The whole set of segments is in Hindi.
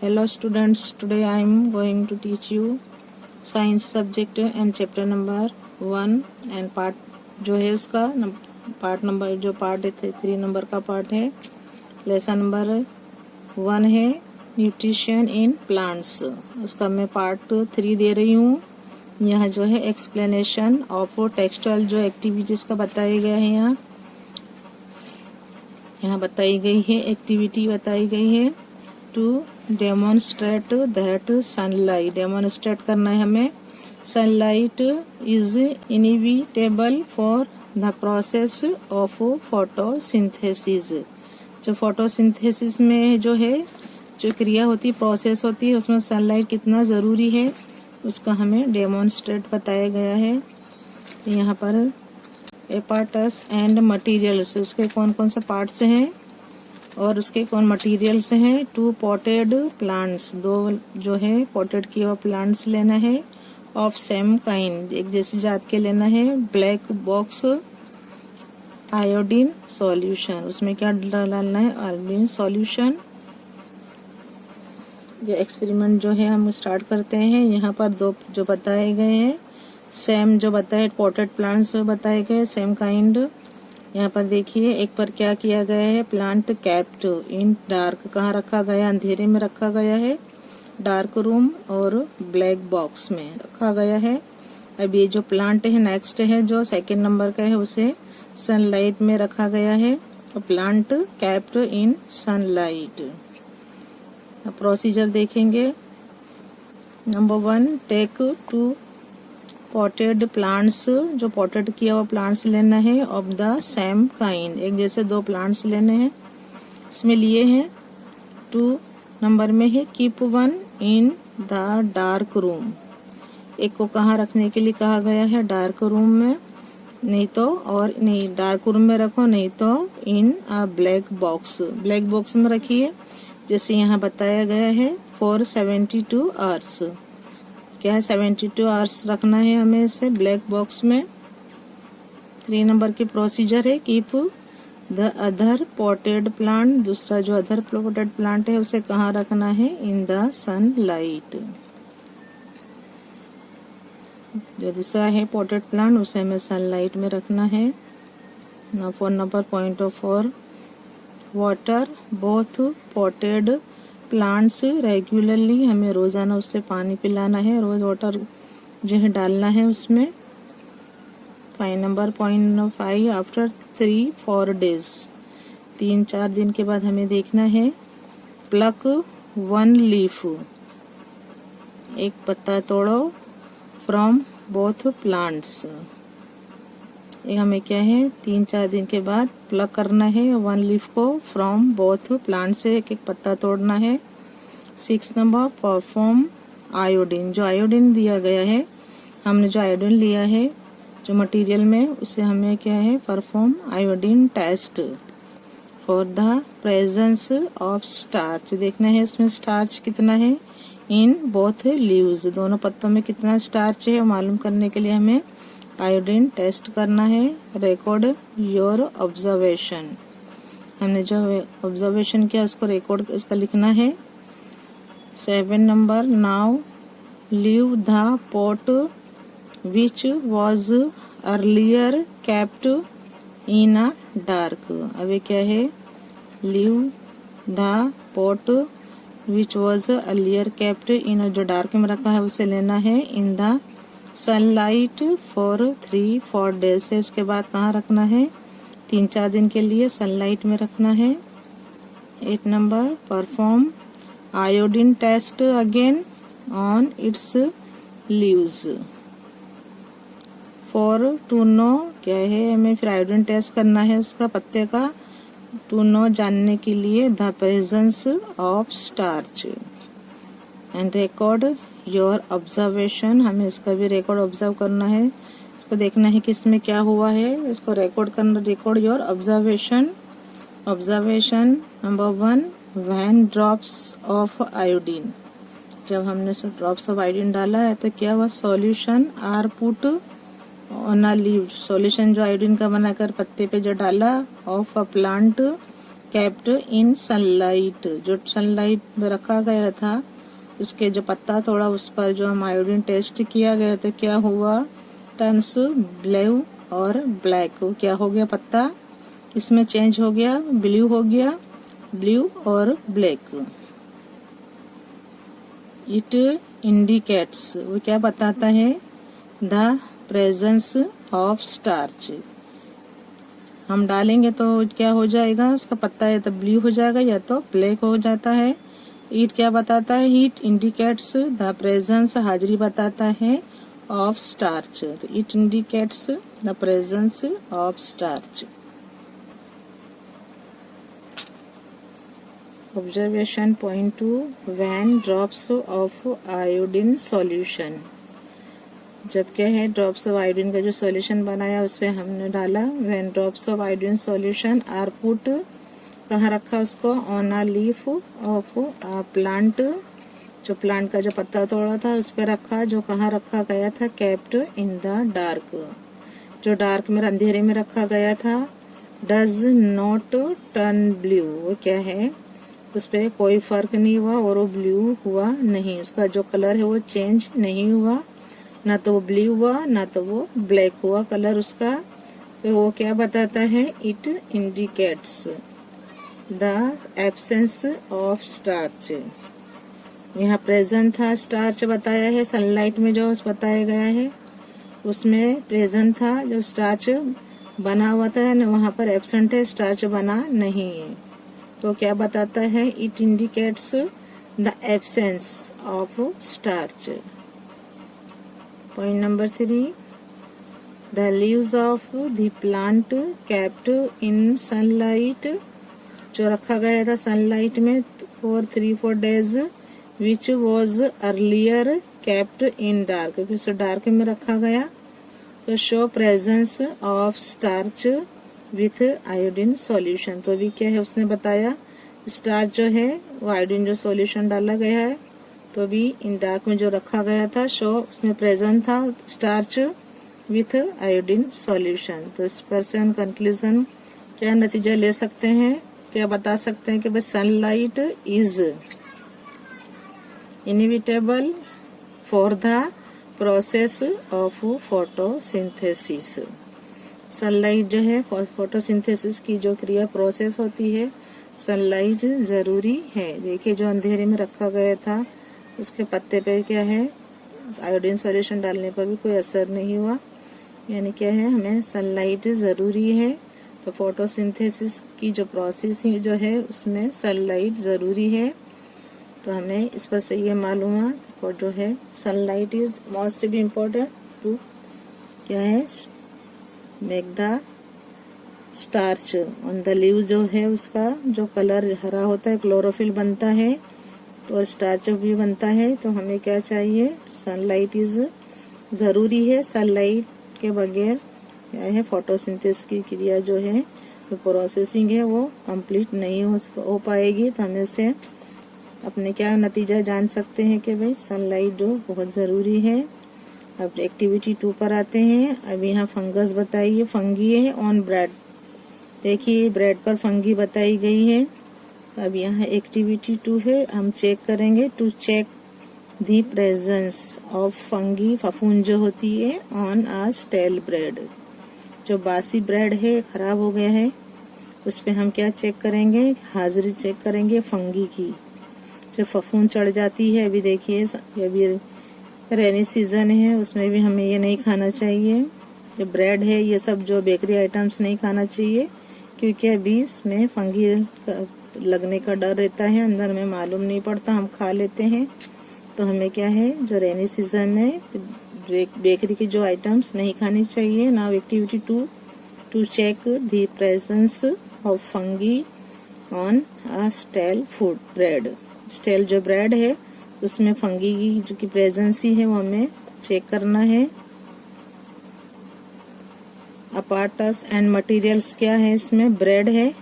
Hello students, today I am going to teach you science subject and chapter number 1 and part जो है उसका पार्ट नंबर जो पार्ट 3 नंबर का पार्ट है। लेसन नंबर 1 है न्यूट्रिशन इन प्लांट्स, उसका मैं पार्ट 3 दे रही हूँ। यहाँ जो है एक्सप्लेनेशन ऑफ टेक्सचुअल जो एक्टिविटीज का बताया गया है। यहाँ बताई गई है एक्टिविटी बताई गई है to demonstrate that sunlight, demonstrate करना है हमें sunlight is inevitable for the process of photosynthesis. जो फोटोसिंथेसिस में जो है जो क्रिया होती है प्रोसेस होती है उसमें सनलाइट कितना जरूरी है उसका हमें डेमोन्स्ट्रेट बताया गया है। यहाँ पर एपार्टस एंड मटेरियल्स, उसके कौन कौन से पार्ट्स हैं और उसके कौन मटेरियल्स हैं। 2 पॉटेड प्लांट्स, 2 जो है पॉटेड किए हुआ प्लांट्स लेना है। ऑफ सेम काइंड, एक जैसी जात के लेना है। ब्लैक बॉक्स आयोडीन सॉल्यूशन, उसमें क्या डालना है आयोडीन सॉल्यूशन। ये एक्सपेरिमेंट जो है हम स्टार्ट करते हैं। यहाँ पर 2 जो बताए गए हैं सेम जो बताए पॉटेड प्लांट्स बताए गए सेम काइंड। यहाँ पर देखिए एक पर क्या किया गया है, प्लांट कैप्ट इन डार्क, कहाँ रखा गया अंधेरे में रखा गया है, डार्क रूम और ब्लैक बॉक्स में रखा गया है। अब ये जो प्लांट है नेक्स्ट है जो 2nd नंबर का है उसे सनलाइट में रखा गया है। Plant kept in sunlight. Procedure देखेंगे। नंबर 1 टेक 2 पॉटेड प्लांट्स, जो पॉटेड किया हुआ प्लांट्स लेना है ऑफ द सेम काइंड, एक जैसे 2 प्लांट्स लेने हैं। इसमें लिए हैं 2 नंबर में है keep 1 in the dark room, एक को कहाँ रखने के लिए कहा गया है डार्क रूम में, नहीं तो और नहीं डार्क रूम में रखो, नहीं तो in a black box, black box में रखिए जैसे यहाँ बताया गया है फॉर 72 आवर्स। क्या है 72 आवर्स रखना है हमें इसे ब्लैक बॉक्स में। 3 नंबर की प्रोसीजर है keep the other potted plant, दूसरा जो अदर पॉटेड प्लांट है उसे कहाँ रखना है इन द सनलाइट। जो दूसरा है पॉटेड प्लांट उसे हमें सनलाइट में रखना है। ना 4 number point of for water both potted plants regularly, हमें रोजाना उससे पानी पिलाना है, रोज वाटर जो है डालना है उसमें। 5 नंबर पॉइंट 5 आफ्टर 3-4 डेज, 3-4 दिन के बाद हमें देखना है प्लक 1 लीफ, एक पत्ता तोड़ो फ्रॉम बोथ प्लांट्स। ये हमें क्या है 3-4 दिन के बाद प्लक करना है 1 लीफ को फ्रॉम बोथ प्लांट से, एक एक पत्ता तोड़ना है। 6 नंबर परफॉर्म आयोडीन, जो आयोडीन दिया गया है हमने जो आयोडीन लिया है जो मटेरियल में उसे हमें क्या है perform iodine test for the presence of starch, देखना है इसमें स्टार्च कितना है इन बोथ लीव्स, दोनों पत्तों में कितना स्टार्च है मालूम करने के लिए हमें आयोडीन टेस्ट करना है। रिकॉर्ड योर ऑब्जर्वेशन, हमने जो ऑब्जर्वेशन किया उसको रिकॉर्ड उसका लिखना है। 7 number now leave the pot which was earlier kept in a dark, अब क्या है leave the pot which was earlier kept in, जो डार्क में रखा है उसे लेना है in the sunlight for 3-4 days से, उसके बाद कहाँ रखना है 3-4 दिन के लिए सनलाइट में रखना है। 8 number perform iodine test again on its leaves for to know, क्या है हमें फिर आयोडीन टेस्ट करना है उसका पत्ते का टू नो जानने के लिए the presence of starch and record your observation, हमें इसका भी रिकॉर्ड ऑब्जर्व करना है, इसको देखना है कि इसमें क्या हुआ है, इसको रिकॉर्ड करना। Record your observation. Observation number 1 when drops of iodine, जब हमने ड्रॉप्स ऑफ आयोडीन डाला है तो क्या हुआ solution are put on a leaf, solution जो आयोडीन का बनाकर पत्ते पे जो डाला of a plant kept in sunlight, जो सनलाइट में रखा गया था उसके जो पत्ता तोड़ा उस पर जो हम आयोडीन टेस्ट किया गया तो क्या हुआ, टर्न्स ब्लू और ब्लैक। क्या हो गया, पत्ता इसमें चेंज हो गया, ब्लू हो गया, ब्लू और ब्लैक। इट इंडिकेट्स, वो क्या बताता है, द प्रेजेंस ऑफ स्टार्च। हम डालेंगे तो क्या हो जाएगा, उसका पत्ता या तो ब्लू हो जाएगा या तो ब्लैक हो जाता है। इट क्या बताता है, इट इंडिकेट्स द प्रेजेंस, हाजिरी बताता है, ऑफ स्टार्च। तो it indicates the presence of starch. Observation point 2, when drops of iodine solution. जब क्या है, ड्रॉप्स ऑफ आयोडीन का जो सॉल्यूशन बनाया उससे हमने डाला। When drops of iodine solution are put, कहाँ रखा उसको, on a leaf of a plant, जो प्लांट का जो पत्ता तोड़ा था उस पर रखा, जो कहाँ रखा गया था, केप्ट इन द डार्क, जो डार्क में अंधेरे में रखा गया था। डज नॉट टर्न ब्लू, वो क्या है, उस पर कोई फर्क नहीं हुआ और वो ब्लू हुआ नहीं, उसका जो कलर है वो चेंज नहीं हुआ, ना तो वो ब्लू हुआ ना तो वो ब्लैक हुआ कलर उसका। तो वो क्या बताता है, it indicates the absence of starch. यहाँ प्रेजेंट था, स्टार्च बताया है, सनलाइट में जो बताया गया है उसमें प्रेजेंट था, जो स्टार्च बना हुआ था वहाँ पर एब्सेंट है, स्टार्च बना नहीं है। तो क्या बताता है, it indicates the absence of starch. Point number 3, the leaves of the plant kept in sunlight, जो रखा गया था सनलाइट में for 3-4 days, which was earlier kept in dark, फिर डार्क में रखा गया। तो show presence of starch with iodine solution, तो भी क्या है उसने बताया, स्टार्च जो है वो आयोडीन जो सॉल्यूशन डाला गया है, तो भी इन डार्क में जो रखा गया था शो उसमें प्रेजेंट था स्टार्च विथ आयोडीन सॉल्यूशन। तो इस पर से हम कंक्लूजन क्या नतीजा ले सकते हैं, क्या बता सकते हैं कि भाई sunlight is inevitable for the process of photosynthesis. Sunlight जो है फोटोसिंथेसिस की जो क्रिया प्रोसेस होती है, सनलाइट जरूरी है। देखिए जो अंधेरे में रखा गया था उसके पत्ते पे क्या है, आयोडीन सॉल्यूशन डालने पर भी कोई असर नहीं हुआ, यानी क्या है, हमें सनलाइट जरूरी है। तो फोटोसिंथेसिस की जो प्रोसेस जो है उसमें सनलाइट जरूरी है। तो हमें इस पर से ये मालूम हुआ और जो है sunlight is most be important to क्या है, make the starch on the leaf, जो है उसका जो कलर हरा होता है, क्लोरोफिल बनता है और स्टार्च भी बनता है। तो हमें क्या चाहिए, सनलाइट इज जरूरी है। सनलाइट के बगैर क्या है, फोटोसिंथेसिस की क्रिया जो है, जो प्रोसेसिंग है वो कंप्लीट नहीं हो पाएगी। तो हमें से अपने क्या नतीजा जान सकते हैं कि भाई सनलाइट जो बहुत जरूरी है। अब एक्टिविटी 2 पर आते हैं। अब यहाँ फंगस बताई है, फंगी है ऑन ब्रेड, देखिए ब्रेड पर फंगी बताई गई है। तो अब यहाँ एक्टिविटी 2 है, हम चेक करेंगे to check the presence of fungi, फफूंद जो होती है, ऑन आ स्टेल ब्रेड, जो बासी ब्रेड है खराब हो गया है उस पे हम क्या चेक करेंगे, हाजिरी चेक करेंगे फंगी की, जो फफूंद चढ़ जाती है। अभी देखिए अभी रेनी सीजन है, उसमें भी हमें ये नहीं खाना चाहिए, जो ब्रेड है ये सब जो बेकरी आइटम्स नहीं खाना चाहिए, क्योंकि अभी उसमें फंगी लगने का डर रहता है, अंदर में मालूम नहीं पड़ता, हम खा लेते हैं। तो हमें क्या है, जो रेनी सीजन में बेकरी की जो आइटम्स नहीं खानी चाहिए। Now activity 2 to check the presence of fungi on a stale food bread, stale जो ब्रेड है उसमें फंगी की जो की प्रेजेंसी है वो हमें चेक करना है। अपार्टस एंड मटेरियल्स क्या है, इसमें ब्रेड है,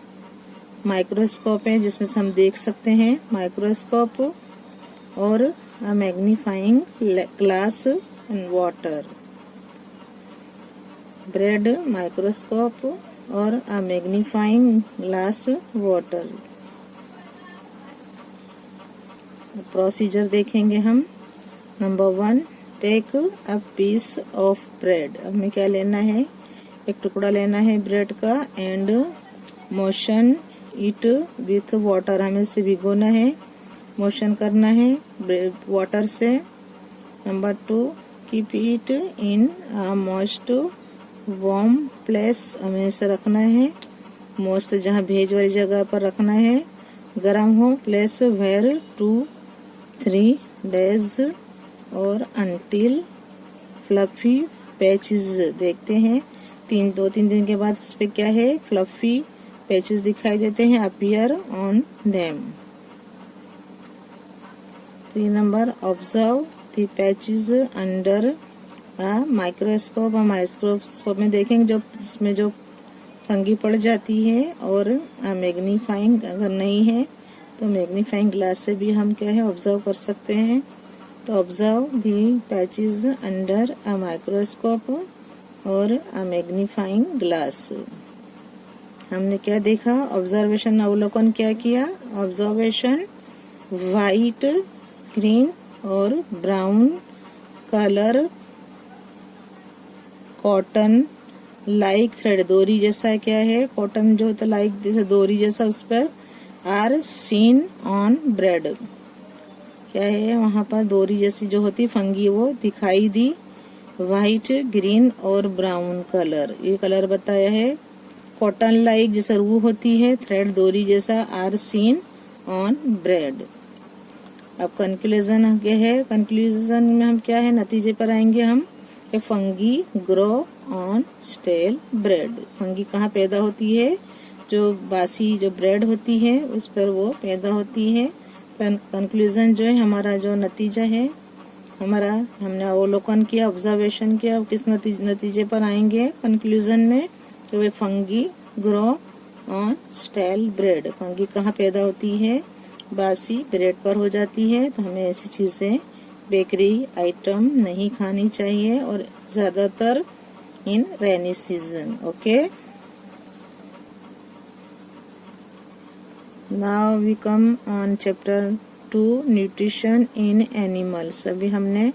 माइक्रोस्कोप है जिसमें से हम देख सकते हैं, माइक्रोस्कोप और magnifying glass and water. Bread, microscope और a magnifying glass water. Procedure देखेंगे हम। Number 1, take a piece of bread. हमें क्या लेना है, एक टुकड़ा लेना है ब्रेड का, and motion it with water, हमें इसे भिगोना है, मोशन करना है वाटर से। Number 2, keep it in a moist warm place, हमें इसे रखना है मोस्ट, जहाँ भेज वाली जगह पर रखना है, गर्म हो प्लेस, वेयर 2-3 days और अनटिल फ्लफी पैचेस। देखते हैं 2-3 दिन के बाद उस पे क्या है, फ्लफी पैचेस दिखाई देते हैं, appear on them. 3 number, observe the patches under a microscope. हम माइक्रोस्कोप में देखेंगे जो इसमें जो फंगी पड़ जाती है, और मैग्नीफाइंग अगर नहीं है तो मैग्नीफाइंग ग्लास से भी हम क्या है ऑब्जर्व कर सकते हैं। तो observe the patches under a microscope और अ मैग्नीफाइंग ग्लास। हमने क्या देखा, ऑब्जर्वेशन अवलोकन क्या किया, ऑब्जर्वेशन वाइट, ग्रीन और brown colour cotton like thread, डोरी जैसा क्या है, कॉटन जो होता है लाइक जैसे डोरी जैसा, उस पर आर सीन ऑन ब्रेड, क्या है वहां पर डोरी जैसी जो होती फंगी वो दिखाई दी। व्हाइट, ग्रीन और ब्राउन कलर, ये कलर बताया है। कॉटन लाइक जैसे रूह होती है, थ्रेड डोरी जैसा, आर सीन ऑन ब्रेड। अब कंक्लूजन क्या है, कंक्लूजन में हम क्या है नतीजे पर आएंगे हम। Fungi grow on stale bread, fungi कहाँ पैदा होती है, जो बासी जो ब्रेड होती है उस पर वो पैदा होती है। कंक्लूजन जो है हमारा जो नतीजा है, हमारा हमने अवलोकन किया, ऑब्जर्वेशन किया, अब किस नतीजे पर आएंगे कंक्लूजन में, तो they fungi grow on stale bread, fungi कहाँ पैदा होती है, बासी ब्रेड पर हो जाती है। तो हमें ऐसी चीजें बेकरी आइटम नहीं खानी चाहिए, और ज्यादातर in rainy season. Okay, now we come on chapter 2, nutrition in animals. अभी हमने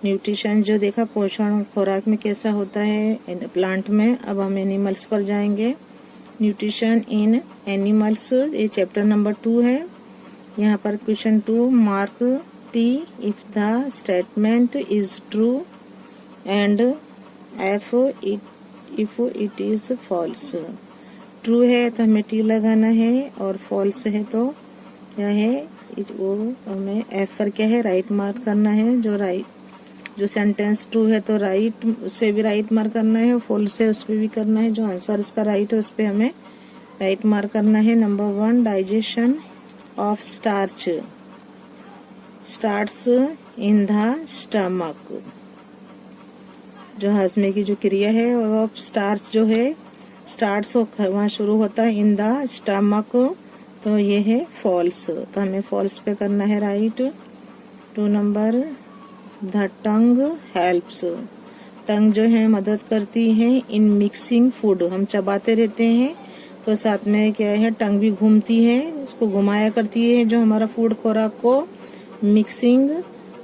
न्यूट्रिशन जो देखा, पोषण खुराक में कैसा होता है प्लांट में, अब हम एनिमल्स पर जाएंगे। न्यूट्रिशन इन एनिमल्स, ये चैप्टर नंबर 2 है। यहाँ पर question 2, mark T if the statement is true and if it is false. True है तो हमें टी लगाना है, और फॉल्स है तो क्या है वो हमें एफ पर क्या है राइट मार्क करना है। जो सेंटेंस ट्रू है तो राइट, उस पर भी राइट मार्क करना है, फॉल्स है उस पर भी करना है, जो आंसर इसका राइट है उस पर हमें राइट मार्क करना है। Number 1, digestion of starch starts in the stomach, जो हजमे की जो क्रिया है वो स्टार्च जो है स्टार्ट्स वहाँ शुरू होता है इन द स्टमक, तो ये है फॉल्स, तो हमें फॉल्स पे करना है right. 2 number, the tongue helps, tongue जो है मदद करती है इन मिक्सिंग फूड, हम चबाते रहते हैं तो साथ में क्या है टंग भी घूमती है, उसको घुमाया करती है, जो हमारा फूड खुराक को मिक्सिंग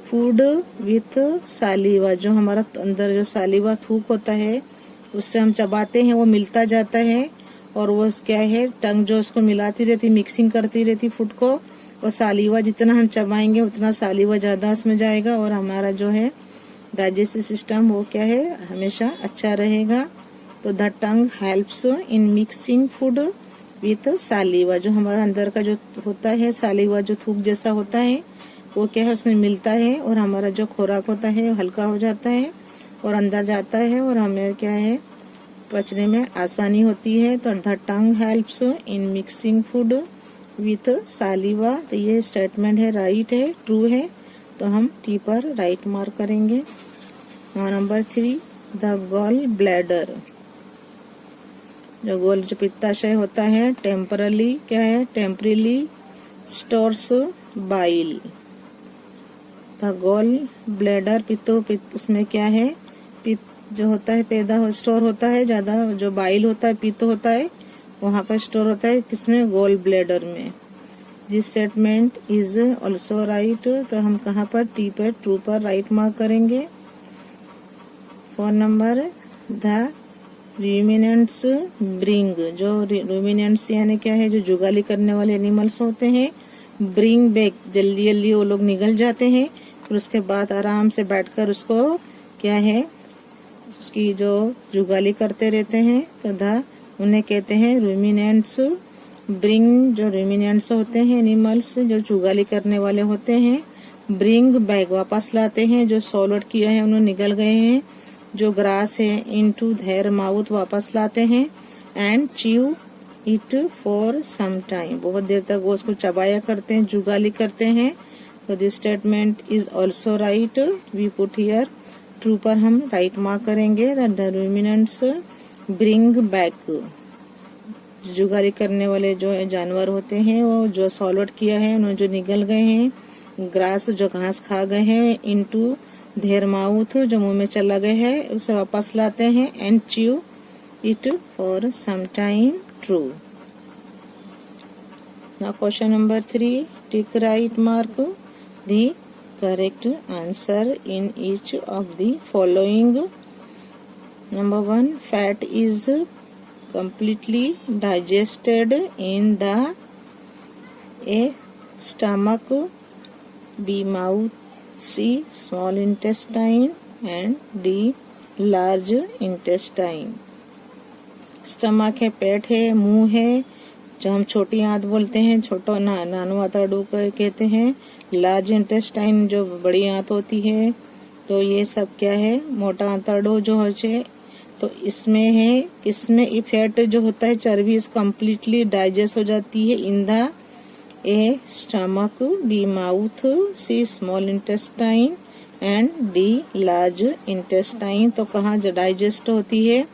फूड विथ सालीवा, जो हमारा अंदर जो सालीवा थूक होता है उससे हम चबाते हैं वो मिलता जाता है, और वो क्या है टंग जो उसको मिलाती रहती, मिक्सिंग करती रहती फूड को, और सालीवा जितना हम चबाएंगे उतना सालीवा ज्यादा उसमें जाएगा, और हमारा जो है डाइजेस्टिव सिस्टम वो क्या है हमेशा अच्छा रहेगा। तो the tongue helps in mixing food with saliva, जो हमारा अंदर का जो होता है सालीवा जो थूक जैसा होता है वो क्या है उसमें मिलता है, और हमारा जो खुराक होता है हल्का हो जाता है और अंदर जाता है, और हमें क्या है पचने में आसानी होती है। तो the tongue helps in mixing food with saliva, तो ये स्टेटमेंट है राइट है, ट्रू है, तो हम टी पर राइट मार्क करेंगे। नंबर 3, द गॉल ब्लैडर, जो पित्ताशय होता है टेम्परली क्या है temporarily stores bile. The gall bladder पित्त उसमें क्या है जो होता है स्टोर होता है, ज्यादा जो बाइल होता है, पित्त होता है, वहां पर स्टोर होता है, किसमें? गोल ब्लैडर में। This statement is also right, तो हम कहाँ पर? टी पर, ट्रू पर राइट मार्क करेंगे। 4 नंबर, द रूमिनेंट्स ब्रिंग, जो रूमिनेंट्स यानी क्या है? जो जुगाली करने वाले एनिमल्स होते हैं, ब्रिंग बैक, जल्दी जल्दी वो लोग निकल जाते हैं, फिर उसके बाद आराम से बैठकर उसको क्या है? उसकी जो जुगाली करते रहते हैं, तो उन्हें कहते हैं रूमिनेंट्स ब्रिंग। जो रूमिनेंट्स होते हैं एनिमल्स, जो जुगाली करने वाले होते हैं, ब्रिंग बैक, वापस लाते हैं, जो सॉलिड किया है उन्हें निकल गए हैं, जो ग्रास है, इनटू देयर माउथ, वापस लाते हैं, and chew it for some time, बहुत देर तक वो उसको चबाया करते हैं, जुगाली करते हैं। तो this statement is also right, we put here true पर हम राइट मार्क करेंगे। द रूमिनेंट्स ब्रिंग बैक, जुगाली करने वाले जो जानवर होते हैं, वो जो सॉलिड किया है उन्होंने जो निकल गए हैं, ग्रास जो घास खा गए हैं, इनटू देयर माउथ, जो मुंह में चला गया है, उसे वापस लाते हैं, and chew it for some time, true. Now question number 3, tick right mark the correct answer in each of the following. Number 1, fat is completely digested in the A, stomach, B, mouth, C, small intestine, and D, large intestine। Stomach है, पेट है, मुंह है, जो हम छोटी आंत बोलते हैं, छोटा नानो आंतड़ू कहते हैं, लार्ज इंटेस्टाइन जो बड़ी आंत होती है, तो ये सब क्या है? मोटा आंतड़ू जो है, तो इसमें है, इसमें इफेक्ट जो होता है, चर्बी इज कम्प्लीटली डाइजेस्ट हो जाती है in the A, stomach, B, mouth, C, small intestine, and D, large intestine. तो कहाँ डाइजेस्ट होती है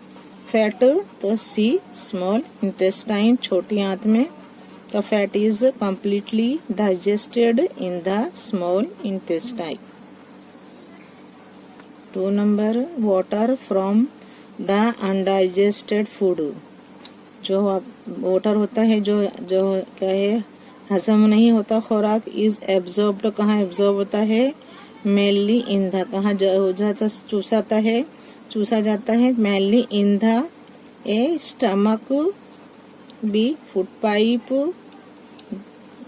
फैट? तो सी, स्मॉल इंटेस्टाइन, छोटी आंत में। तो fat is completely digested in the small intestine. 2 number, water from the undigested food, जो वाटर होता है, जो क्या है? हजम नहीं होता खुराक, इज एब्जॉर्ब्ड, कहाँ एब्जॉर्ब होता है? मेनली इन द, कहाँ हो जाता? चूसा जाता है, mainly in the A, stomach, B, food pipe,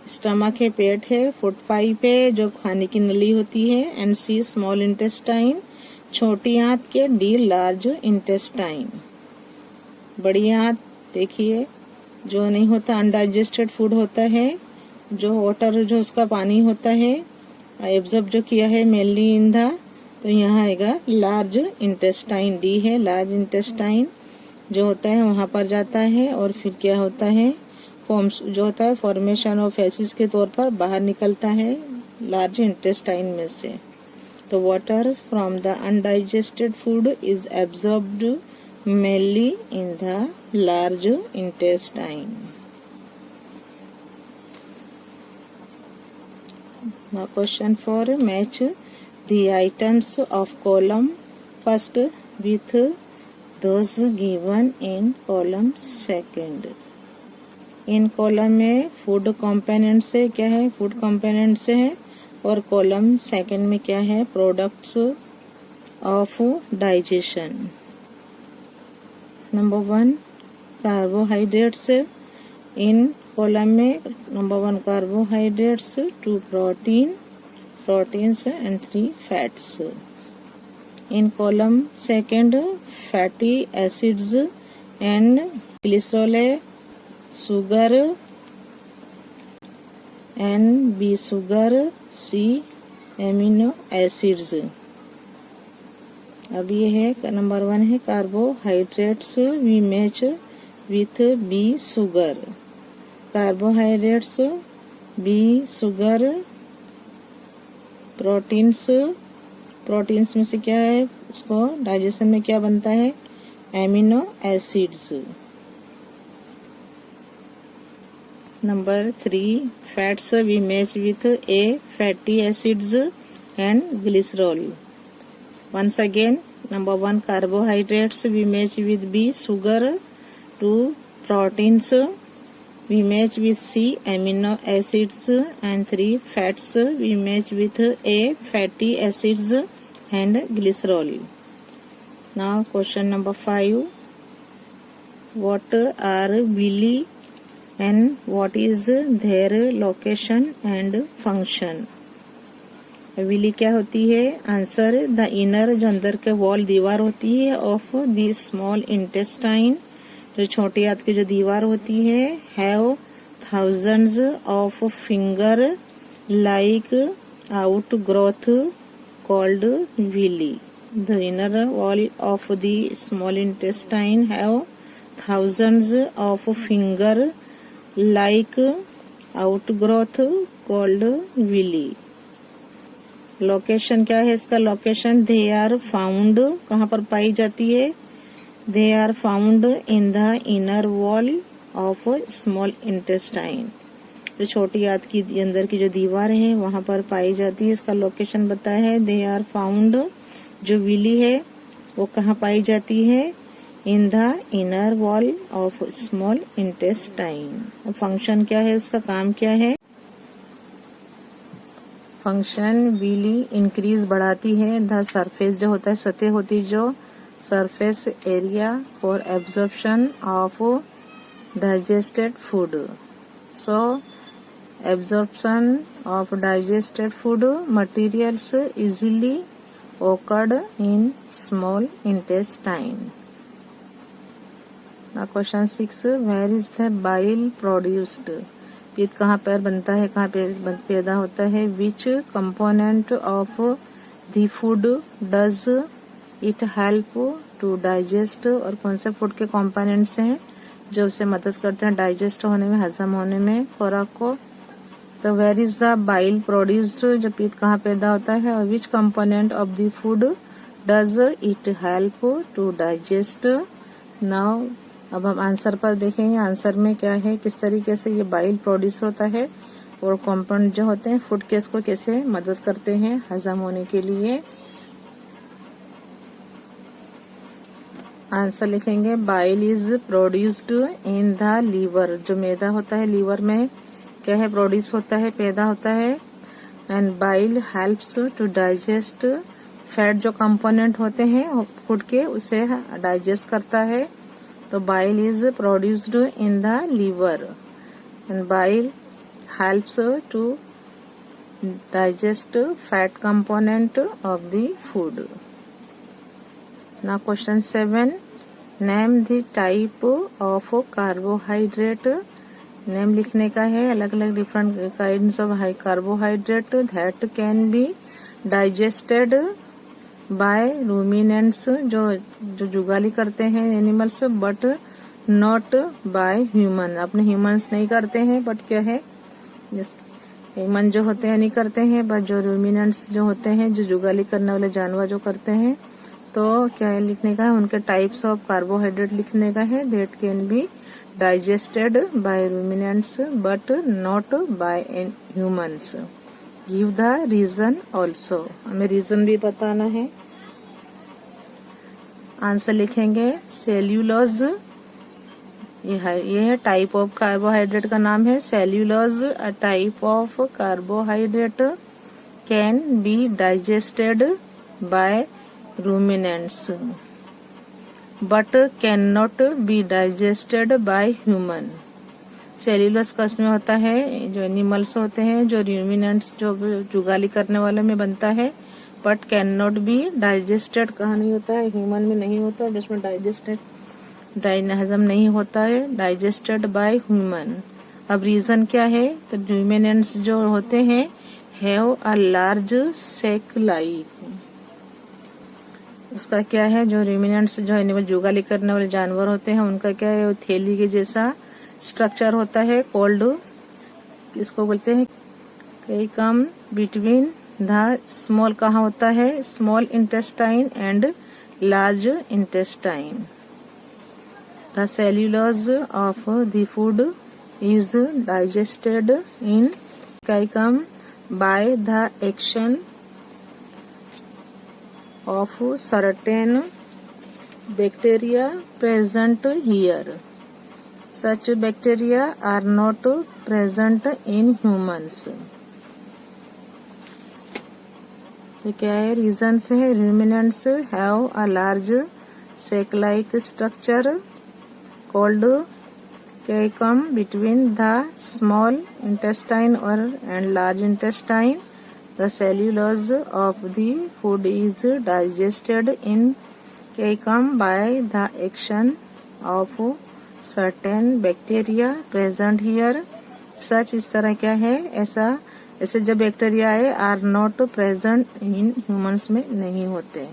stomach है, पेट है, फूड पाइप है, जो खाने की नली होती है, एंड सी, स्मॉल इंटेस्टाइन, छोटी आंत के, डी, लार्ज इंटेस्टाइन, बड़ी आंत। देखिए, जो नहीं होता, अनडाइजेस्टेड फूड होता है, जो वाटर जो उसका पानी होता है, एब्जॉर्ब जो किया है मेनली इन द, तो यहाँ आएगा लार्ज इंटेस्टाइन, डी है, लार्ज इंटेस्टाइन जो होता है वहां पर जाता है, और फिर क्या होता है? फॉर्म्स जो होता है, फॉर्मेशन ऑफ फेसिस के तौर पर बाहर निकलता है लार्ज इंटेस्टाइन में से। तो water from the undigested food is absorbed mainly in the large intestine. Now question 4, match the items of column first with those given in column second। In column में फूड कंपोनेंट से क्या है? फूड कंपोनेंट से है, और कॉलम सेकंड में क्या है? Products of digestion. Number 1, carbohydrates. इन कॉलम में number 1 carbohydrates, 2 proteins and 3 fats. इन column second fatty acids and glycerol, sugar and B sugar, C amino acids. अब ये है नंबर 1 है carbohydrates, we match with B sugar. Carbohydrates, B sugar, proteins में से क्या है? उसको डाइजेशन में क्या बनता है? Amino acids. Number 3 fats, we match with a fatty acids and glycerol. Once again Number 1 carbohydrates we match with B, sugar. 2 proteins we match with C, amino acids. And 3 fats we match with A, fatty acids and glycerol. Now question number 5. What are villi and what is their location and function? Villi क्या होती है? आंसर द इनर, जो अंदर के वॉल दीवार होती है, ऑफ द स्मॉल इंटेस्टाइन, जो छोटी आंत की जो दीवार होती है, have thousands of finger like out growth called villi. The inner wall of the small intestine have thousands of finger like out growth called villi. Location क्या है इसका? लोकेशन दे आर फाउंड, कहाँ पर पाई जाती है? They are found in the inner wall of small intestine, जो छोटी आंत की अंदर की जो दीवार है वहां पर पाई जाती है. इसका लोकेशन बताया है. दे आर फाउंड, जो विली है वो कहाँ पाई जाती है? In the inner wall of small intestine. Function क्या है उसका? काम क्या है? फंक्शन विली इंक्रीज बढ़ाती है द सरफेस, जो होता है सतह होती है, जो surface area for absorption of digested food. So absorption of digested food materials easily occurred in small intestine. Now question 6. Where is the bile produced? पित्त कहाँ पर बनता है, कहाँ पे पैदा होता है? Which component of the food does it help to digest? और कौन से फूड के कंपोनेंट्स हैं जो उसे मदद करते हैं डाइजेस्ट होने में, हजम होने में खुराक को? तो where is the bile produced, जो पित्त कहाँ पैदा होता है? और which component of the food does it help to digest? Now अब हम आंसर पर देखेंगे. आंसर में क्या है, किस तरीके से ये बाइल प्रोड्यूस होता है और कंपोनेंट जो होते हैं फूड के इसको कैसे मदद करते हैं हजम होने के लिए. आंसर लिखेंगे. Bile is produced in the liver, जो मैदा होता है लीवर में क्या है? प्रोड्यूस होता है, पैदा होता है. And bile helps to digest fat, जो कंपोनेंट होते हैं फूड के उसे डाइजेस्ट करता है. तो bile is produced in the liver and bile helps to digest fat component of the food. Now question 7. Name the type of carbohydrate. Name लिखने का है. अलग अलग different kinds of high carbohydrate that can be digested by ruminants, जो जुगाली करते हैं animals, but not by human. अपने ह्यूमंस नहीं करते हैं, बट क्या है ह्यूमन जो होते हैं नहीं करते हैं, बट जो रूमिनेंट्स जो होते हैं, जो जुगाली करने वाले जानवर जो करते हैं. तो क्या लिखने का है? उनके टाइप्स ऑफ कार्बोहाइड्रेट लिखने का है. That can B digested by ruminants but not by humans. Give the reason also. हमें रीजन भी बताना है. आंसर लिखेंगे. सेल्यूलोज, ये है टाइप ऑफ कार्बोहाइड्रेट का नाम है. Cellulose a type of carbohydrate can be digested by ruminants but can not be digested by human. Cellulose का इसमें होता है जो एनिमल्स होते हैं, जो रूमिनेंट्स जो जुगाली करने वाले में बनता है, but can not be digested कहाँ नहीं होता है? ह्यूमन में नहीं होता, जिसमें डाइजेस्टेड हजम नहीं होता है, डाइजेस्टेड बाय ह्यूमन. अब रीजन क्या है? तो रूमिनेंट्स जो होते हैं have a large sac like. उसका क्या है? जो रूमिनेंट्स जो एनिमल जुगाली करने वाले जानवर होते हैं उनका क्या है? थैली के जैसा स्ट्रक्चर होता है. कोल्ड इसको बोलते हैं. कई कम बिटवीन द स्मॉल कहाँ होता है? Small intestine and large intestine. The cellulose of the food is digested in caecum by the action of certain bacteria present here. Such bacteria are not present in humans. तो क्या है? रीजन्स है, ruminants have a large sac-like structure called caecum between the small intestine and large intestine. The cellulose of the food is digested in caecum by the action of certain bacteria present here. Such इस तरह क्या है? ऐसे जो बैक्टीरिया है are not present in humans में नहीं होते,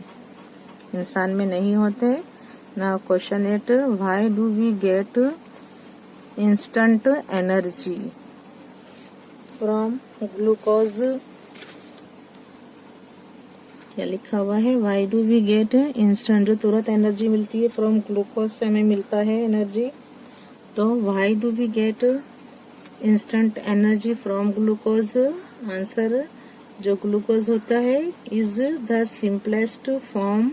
इंसान में नहीं होते. Now question 8, why do we get instant energy from glucose? क्या लिखा हुआ है? Why do we get instant, तुरंत एनर्जी मिलती है, फ्रॉम ग्लूकोज से हमें मिलता है एनर्जी. तो why do we get instant energy from glucose? Answer, जो ग्लूकोज होता है is the simplest form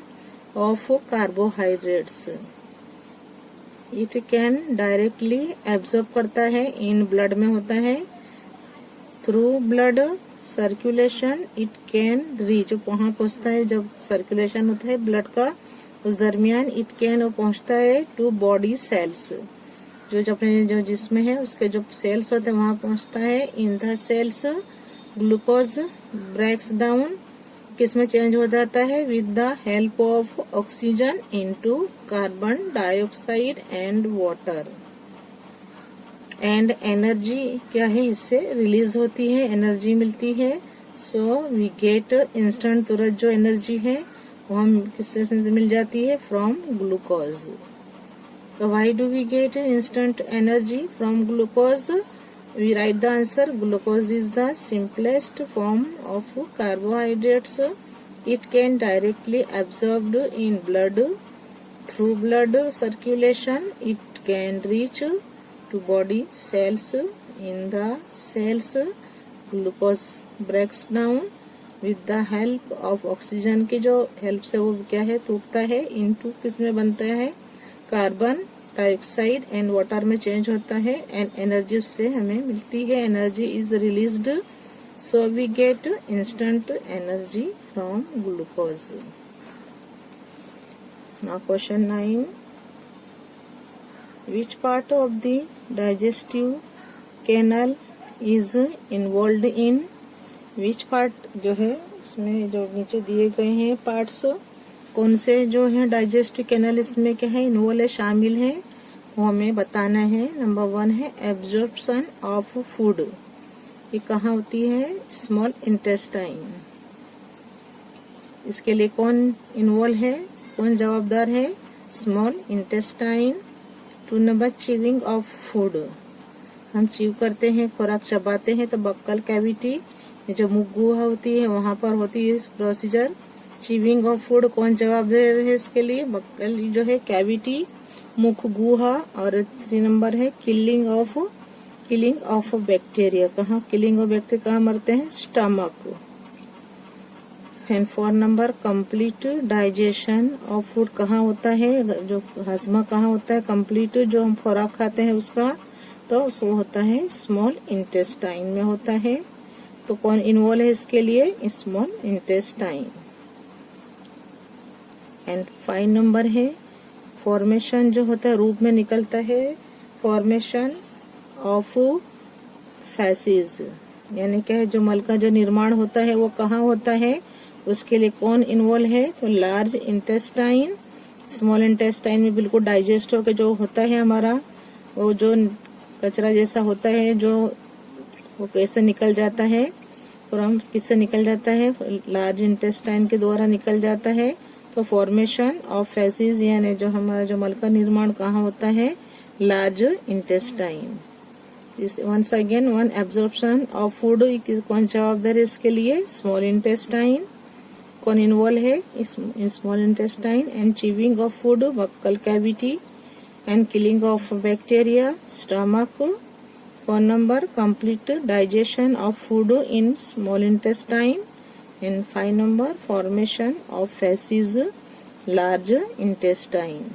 of carbohydrates. It can directly absorb करता है, इन ब्लड में होता है. Through blood circulation it can reach, वहां पहुंचता है, जब सर्कुलेशन होता है ब्लड का उस दरमियान इट कैन पहुंचता है टू बॉडी सेल्स, जो अपने जो जिसमें है उसके जो सेल्स होते हैं वहां पहुंचता है. In the cells glucose breaks down, किसमें चेंज हो जाता है? With the help of oxygen into carbon dioxide and water. And energy क्या है? इससे रिलीज होती है, एनर्जी मिलती है. सो वी गेट इंस्टेंट, तुरंत जो एनर्जी है वो हम किससे मिल जाती है? From glucose. So why do we get instant energy from glucose? We write the answer. Glucose is the simplest form of carbohydrates. It can directly absorbed in blood. Through blood circulation, it can reach to body cells. In the cells, glucose breaks down with the help of oxygen की जो help से वो क्या है? टूटता है. into किसमें बनता है? कार्बन डाइऑक्साइड एंड वाटर में चेंज होता है एंड एनर्जी उससे हमें मिलती है. Energy is released, so we get instant energy from glucose. Now question 9, which part of the digestive canal is involved in? Which part जो है उसमें जो नीचे दिए गए हैं पार्ट्स, कौन से जो है डाइजेस्टिव कैनल इसमें क्या है? इन्वॉल्व है, शामिल है, वो हमें बताना है. नंबर 1 है एब्जॉर्प्शन ऑफ फूड. ये कहाँ होती है? Small intestine. इसके लिए कौन इन्वॉल्व है, कौन जवाबदार है? Small intestine. 2 number chewing of food. हम चीव करते हैं, खुराक चबाते हैं, तो बक्कल कैविटी, ये जो मुख गुहा होती है वहां पर होती है प्रोसीजर. चीविंग ऑफ फूड कौन जवाबदार है इसके लिए? बक्कल जो है कैविटी, मुख गुहा. और 3 नंबर है किलिंग ऑफ बैक्टीरिया. कहाँ किलिंग ऑफ बैक्टीरिया कहाँ मरते हैं? Stomach. And 4 number complete digestion of food कहाँ होता है? जो हजमा कहाँ होता है? कंप्लीट जो हम खुराक खाते हैं उसका, तो वो होता है स्मॉल इंटेस्टाइन में होता है. तो कौन इन्वॉल्व है इसके लिए? Small intestine. एंड 5 नंबर है फॉर्मेशन जो होता है, रूप में निकलता है, फॉर्मेशन ऑफ फैसिस, यानी क्या है? जो मल का जो निर्माण होता है वो कहाँ होता है? उसके लिए कौन इन्वॉल्व है? तो लार्ज इंटेस्टाइन. स्मॉल इंटेस्टाइन में बिल्कुल डाइजेस्ट होकर जो होता है हमारा, वो जो कचरा जैसा होता है जो वो कैसे निकल जाता है? फ्रॉम किससे निकल जाता है? लार्ज इंटेस्टाइन के द्वारा निकल जाता है. तो फॉर्मेशन ऑफ फैसिस यानी जो हमारा जो मल का निर्माण कहाँ होता है? Large intestine. Once again, 1 absorption of food कौन जवाबदार है इसके लिए? Small intestine. कौन इन्वॉल्व है? Small intestine. And chewing of food buccal cavity and killing of bacteria stomach. कौन number? Complete digestion of food in small intestine And 5 number, formation of feces, large intestine.